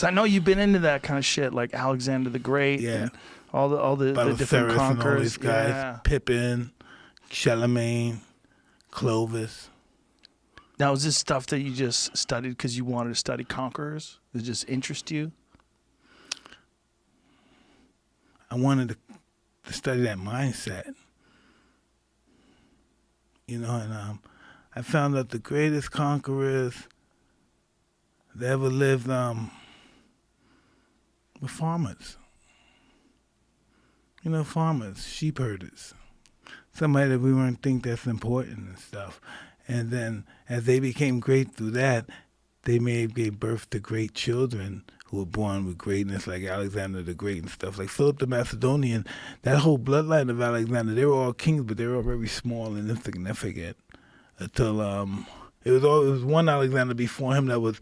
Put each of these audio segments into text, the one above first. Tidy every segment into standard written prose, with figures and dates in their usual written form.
So I know you've been into that kind of shit, like Alexander the Great. Yeah. And all the different Belisarius and all conquerors. these guys. Yeah. Pippin, Charlemagne, Clovis. Now, is this stuff that you just studied because you wanted to study conquerors? Did it just interest you? I wanted to study that mindset. You know, and I found that the greatest conquerors that ever lived were farmers. You know, farmers, sheep herders. Somebody that we wouldn't think that's important and stuff. And then as they became great through that, they gave birth to great children who were born with greatness, like Alexander the Great and stuff. Like Philip the Macedonian, that whole bloodline of Alexander, they were all kings, but they were all very small and insignificant. Until it was one Alexander before him that was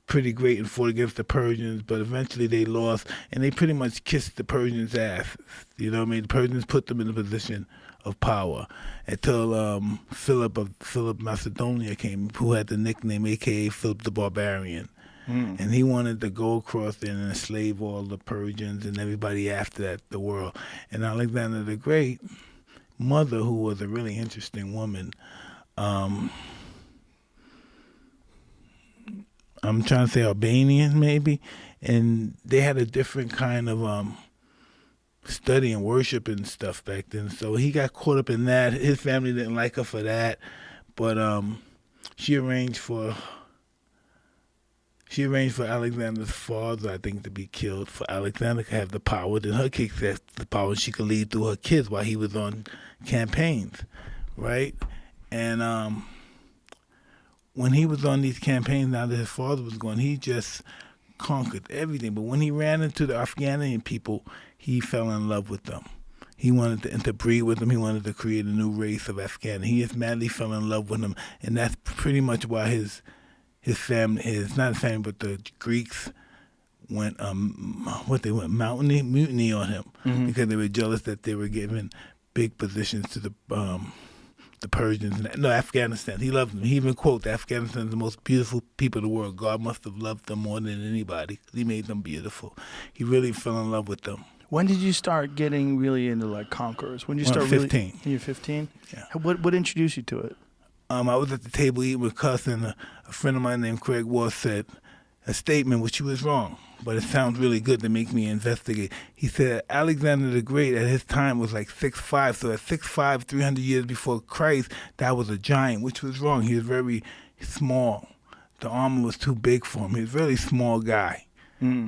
pretty great and fought against the Persians, but eventually they lost, and they pretty much kissed the Persians' asses. You know what I mean? The Persians put them in a position of power until Philip Macedonia came, who had the nickname a.k.a. Philip the Barbarian. And he wanted to go across there and enslave all the Persians and everybody after that, the world. And Alexander the Great, mother, who was a really interesting woman, I'm trying to say Albanian maybe, and they had a different kind of study and worship and stuff back then. So he got caught up in that. His family didn't like her for that, but she arranged for Alexander's father, I think, to be killed, for Alexander to have the power. Then her kids had the power, and she could lead through her kids while he was on campaigns, right? And when he was on these campaigns, now that his father was gone, he just conquered everything. But when he ran into the Afghanian people, he fell in love with them. He wanted to interbreed with them. He wanted to create a new race of Afghan. He just madly fell in love with them, and that's pretty much why his family, not his family, but the Greeks went mutiny on him, because they were jealous that they were giving big positions to the Persians. No, Afghanistan. He loved them. He even quote, Afghanistan is the most beautiful people in the world. God must have loved them more than anybody. He made them beautiful. He really fell in love with them. When did you start getting really into like conquerors? When did you start 15. Really? You're 15? Yeah. What introduced you to it? I was at the table eating with Cuss, and a friend of mine named Craig Ward said a statement which he was wrong, but it sounds really good to make me investigate. He said Alexander the Great at his time was like 6'5", so at 6'5", 300 years before Christ, that was a giant, which was wrong. He was very small. The armor was too big for him. He was a really small guy.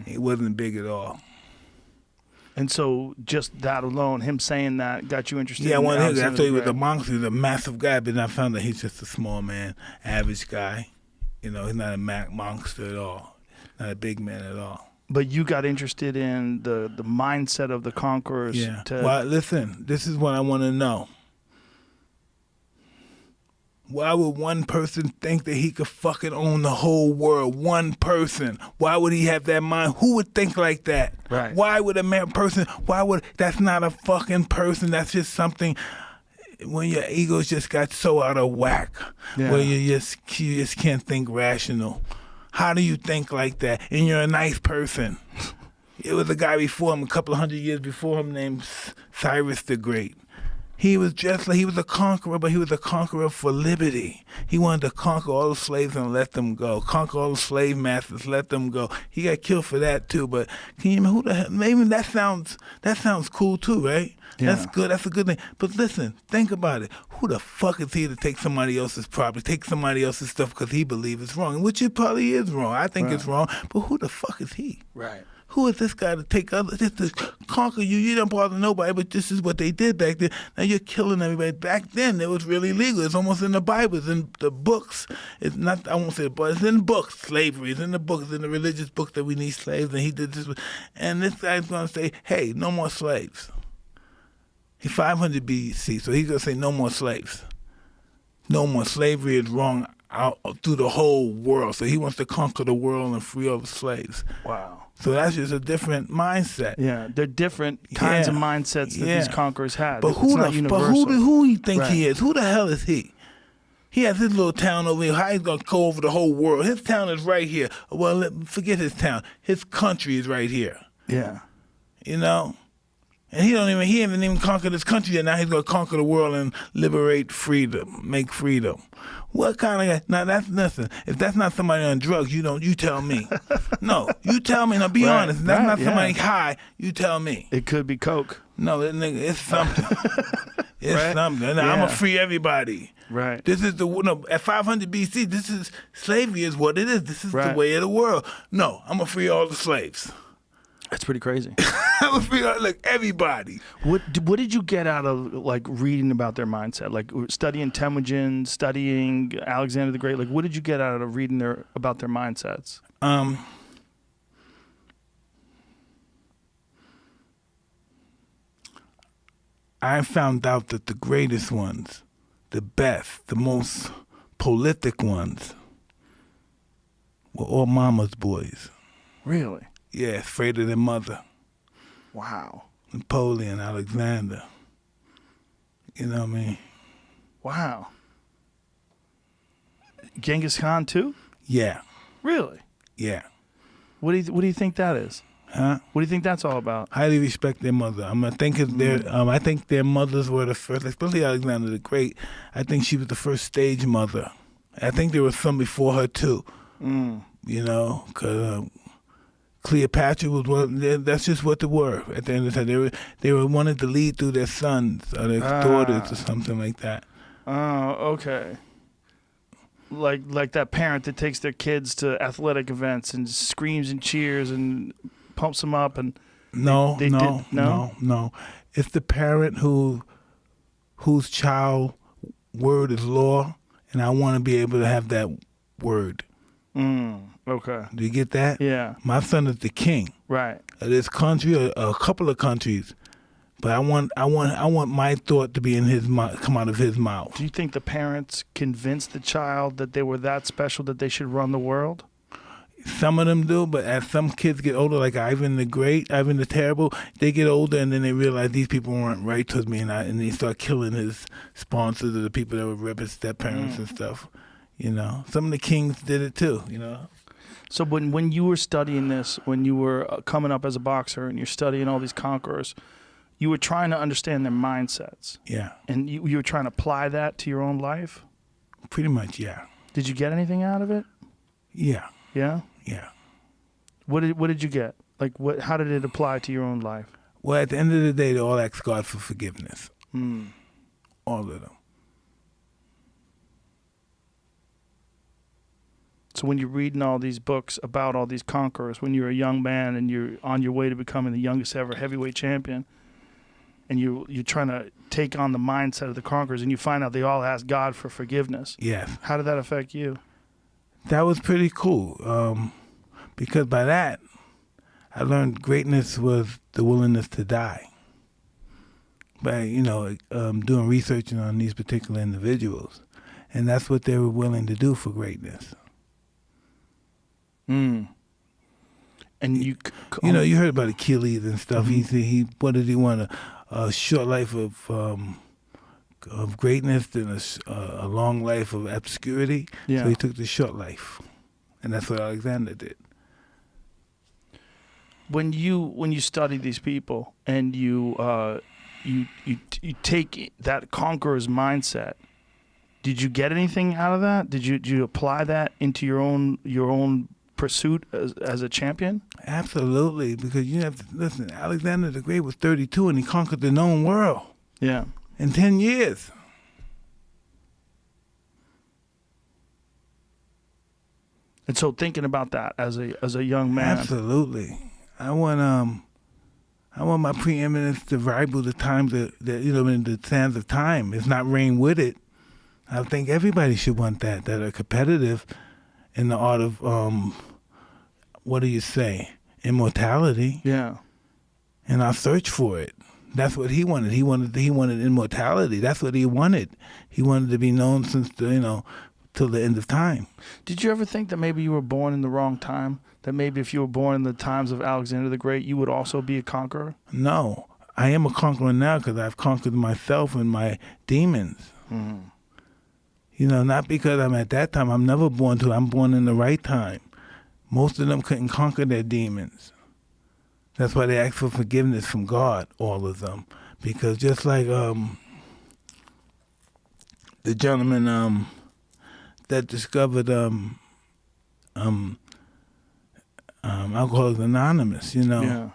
He wasn't big at all. And so just that alone, him saying that, got you interested Yeah, in I Alexander thought he was the a Great? monster. He was a massive guy, but then I found that he's just a small man, average guy. You know, he's not a monster at all, not a big man at all. But you got interested in the mindset of the conquerors. Yeah. Well, listen, this is what I want to know. Why would one person think that he could fucking own the whole world? One person. Why would he have that mind? Who would think like that? Right. Why would that's not a fucking person. That's just something when your egos just got so out of whack. Yeah. Where you just can't think rational. How do you think like that? And you're a nice person. It was a guy before him, a couple of 100 years before him, named Cyrus the Great. He was just like, he was a conqueror, but he was a conqueror for liberty. He wanted to conquer all the slaves and let them go. Conquer all the slave masters, let them go. He got killed for that too, but can you imagine who the hell, maybe that sounds cool too, right? Yeah. That's good, that's a good thing. But listen, think about it. Who the fuck is he to take somebody else's property, take somebody else's stuff because he believes it's wrong, which it probably is wrong. I think it's wrong, but who the fuck is he? Right. Who is this guy to take others, just to conquer you? You don't bother nobody, but this is what they did back then. Now you're killing everybody. Back then, it was really legal. It's almost in the Bible. It's in the books. It's not, I won't say it, but it's in books. Slavery is in the books, in the religious books that we need slaves, and he did this. And this guy's going to say, hey, no more slaves. He's 500 BC, so he's going to say no more slaves. No more. Slavery is wrong out through the whole world. So he wants to conquer the world and free all the slaves. Wow. So that's just a different mindset. Yeah, they're different kinds of mindsets that these conquerors had. But who he think he is? Who the hell is he? He has his little town over here. How he's going to go over the whole world? His town is right here. Well, forget his town. His country is right here. Yeah. You know? And he haven't even conquered his country yet. Now he's going to conquer the world and liberate freedom, make freedom. What kind of guy? Now that's nothing. If that's not somebody on drugs, you tell me. No, you tell me. Now be honest. If that's not somebody high, you tell me. It could be coke. No, it's something. It's something. Now, I'm going to free everybody. Right. This is at 500 BC, this is, slavery is what it is. This is the way of the world. No, I'm going to free all the slaves. That's pretty crazy. I'm going to free everybody. What did you get out of like reading about their mindset? Like studying Temujin, studying Alexander the Great? Like what did you get out of reading about their mindsets? I found out that the greatest ones, the best, the most prolific ones were all mama's boys. Really? Yeah, afraid of their mother. Wow. Napoleon, Alexander. You know what I mean? Wow. Genghis Khan too? Yeah. Really? Yeah. What do you think that is? Huh? What do you think that's all about? Highly respect their mother. I think I think their mothers were the first, especially Alexander the Great. I think she was the first stage mother. I think there was some before her too. You know, because Cleopatra was one. That's just what they were. At the end of the time, they were wanted to lead through their sons or their daughters or something like that. Oh, okay. Like that parent that takes their kids to athletic events and screams and cheers and pumps them up and no. It's the parent whose child word is law, and I want to be able to have that word. Okay. Do you get that? Yeah. My son is the king. Right. Of this country or a couple of countries, but I want my thought to be in his mouth, come out of his mouth. Do you think the parents convinced the child that they were that special that they should run the world? Some of them do, but as some kids get older, like Ivan the Great, Ivan the Terrible, they get older and then they realize these people weren't right towards me, and they start killing his sponsors or the people that were ripping step-parents and stuff. You know, some of the kings did it too, you know. So when you were studying this, when you were coming up as a boxer and you're studying all these conquerors, you were trying to understand their mindsets. Yeah. And you were trying to apply that to your own life? Pretty much, yeah. Did you get anything out of it? Yeah. Yeah? Yeah. What did you get? Like how did it apply to your own life? Well, at the end of the day, they all ask God for forgiveness. All of them. So when you're reading all these books about all these conquerors, when you're a young man and you're on your way to becoming the youngest ever heavyweight champion, and you're trying to take on the mindset of the conquerors, and you find out they all ask God for forgiveness. Yes. How did that affect you? That was pretty cool, because by that, I learned greatness was the willingness to die. By, doing research on these particular individuals. And that's what they were willing to do for greatness. And you you heard about Achilles and stuff. He what did he want? A short life of greatness than a long life of obscurity. Yeah. So he took the short life, and that's what Alexander did. When you study these people and you take that conqueror's mindset, did you get anything out of that? Did you apply that into your own pursuit as a champion? Absolutely, because you have to listen. Alexander the Great was 32 and he conquered the known world. Yeah. In 10 years. And so thinking about that as a young man. Absolutely. I want my preeminence to rival the times that in the sands of time. It's not reign with it. I think everybody should want that are competitive in the art of what do you say? Immortality. Yeah. And I'll search for it. That's what he wanted. He wanted immortality. That's what he wanted. He wanted to be known since till the end of time. Did you ever think that maybe you were born in the wrong time? That maybe if you were born in the times of Alexander the Great, you would also be a conqueror? No. I am a conqueror now because I've conquered myself and my demons. You know, not because I'm at that time. I'm never born to it. I'm born in the right time. Most of them couldn't conquer their demons. That's why they ask for forgiveness from God, all of them. Because just like the gentleman that discovered Alcoholics Anonymous, you know. Yeah.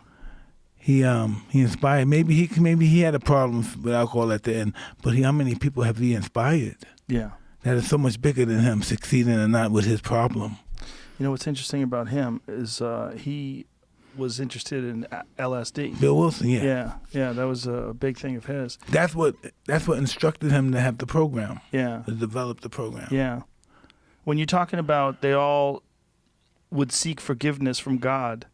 He inspired. Maybe he had a problem with alcohol at the end, but how many people have he inspired? Yeah. That is so much bigger than him succeeding or not with his problem. You know what's interesting about him is he was interested in LSD. Bill Wilson, yeah. Yeah, that was a big thing of his. That's what instructed him to have the program. Yeah. To develop the program. Yeah. When you're talking about they all would seek forgiveness from God,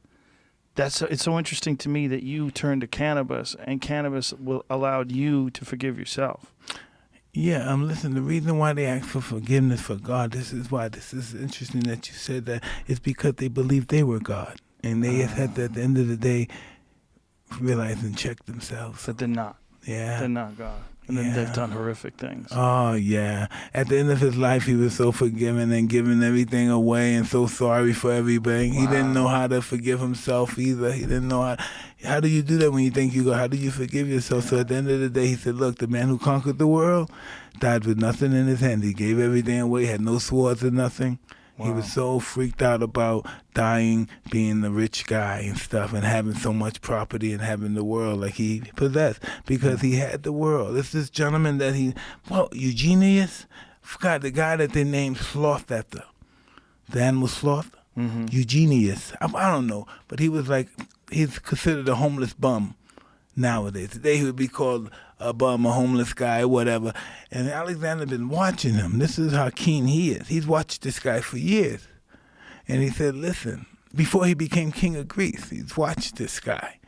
it's so interesting to me that you turned to cannabis, and cannabis allowed you to forgive yourself. Yeah, listen, the reason why they ask for forgiveness for God, this is interesting that you said that, is because they believed they were God. And they had to, at the end of the day, realize and check themselves. That they're not. Yeah. They're not God. And then they've done horrific things. Oh, yeah. At the end of his life, he was so forgiving and giving everything away and so sorry for everything. Wow. He didn't know how to forgive himself either. He didn't know how do you do that when you think you go, how do you forgive yourself? Yeah. So at the end of the day, he said, look, the man who conquered the world died with nothing in his hand. He gave everything away, had no swords or nothing. Wow. He was so freaked out about dying, being the rich guy and stuff, and having so much property and having the world like he possessed, because he had the world. It's this gentleman that Eugenius, forgot the guy that they named Sloth after, the animal sloth. Mm-hmm. Eugenius, I don't know, but he was he's considered a homeless bum nowadays. Today he would be called a bum, a homeless guy, whatever. And Alexander been watching him. This is how keen he is. He's watched this guy for years. And he said, listen, before he became king of Greece, he's watched this guy.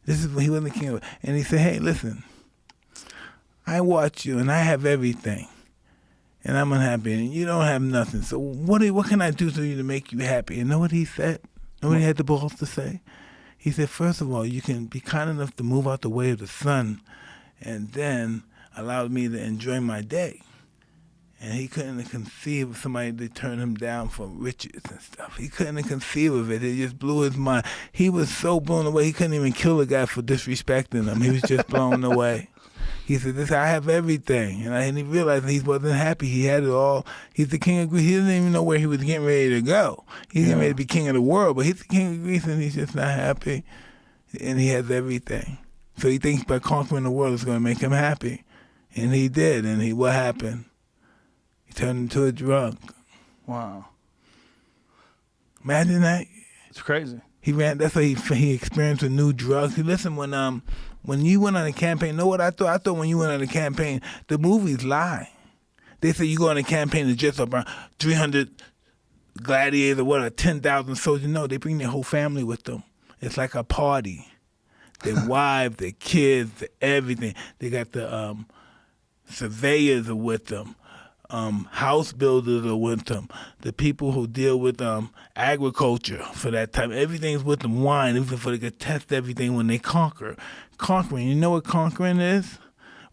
This is when he wasn't king of, and he said, hey, listen, I watch you and I have everything. And I'm unhappy and you don't have nothing. So what can I do to you to make you happy? You know what he said? Know what he had the balls to say? He said, first of all, you can be kind enough to move out the way of the sun and then allow me to enjoy my day. And he couldn't conceive of somebody to turn him down for riches and stuff. He couldn't conceive of it. It just blew his mind. He was so blown away, he couldn't even kill a guy for disrespecting him. He was just blown away. He said, I have everything. And he realized he wasn't happy. He had it all. He's the king of Greece. He didn't even know where he was getting ready to go. He's getting ready to be king of the world, but he's the king of Greece and he's just not happy. And he has everything. So he thinks by conquering the world is going to make him happy. And he did. And what happened? He turned into a drunk. Wow. Imagine that. It's crazy. That's why he experienced a new drug. See, listen, when you went on a campaign, know what I thought? I thought when you went on a campaign, the movies lie. They say you go on a campaign to just around 300 gladiators or what, 10,000 soldiers. No, they bring their whole family with them. It's like a party. Their wives, their kids, everything. They got the surveyors are with them. House builders are with them. The people who deal with agriculture for that time, everything's with them. Wine, even for they could test everything when they conquer. Conquering, you know what conquering is?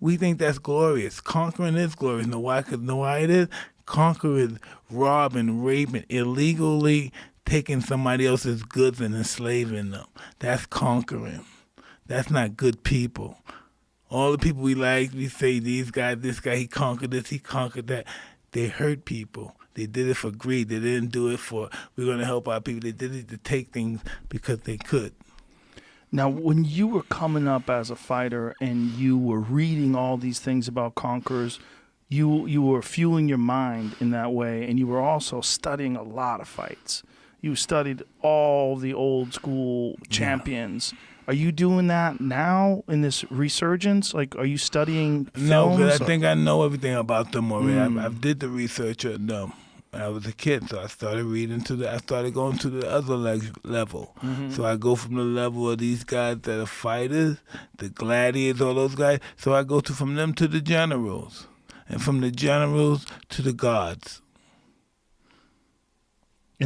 We think that's glorious. Conquering is glorious. Know why? Because know why it is? Conquer is robbing, raping, illegally taking somebody else's goods and enslaving them. That's conquering. That's not good people. All the people we like, we say these guys, this guy, he conquered this, he conquered that. They hurt people. They did it for greed. They didn't do it for, we're going to help our people. They did it to take things because they could. Now, when you were coming up as a fighter and you were reading all these things about Conquerors, you were fueling your mind in that way, and you were also studying a lot of fights. You studied all the old school champions. Yeah. Are you doing that now in this resurgence? Like, are you studying films? No, but I think I know everything about them already. I did the research on them when I was a kid, so I started I started going to the other level. Mm-hmm. So I go from the level of these guys that are fighters, the gladiators, all those guys. So I go from them to the generals, and from the generals to the gods.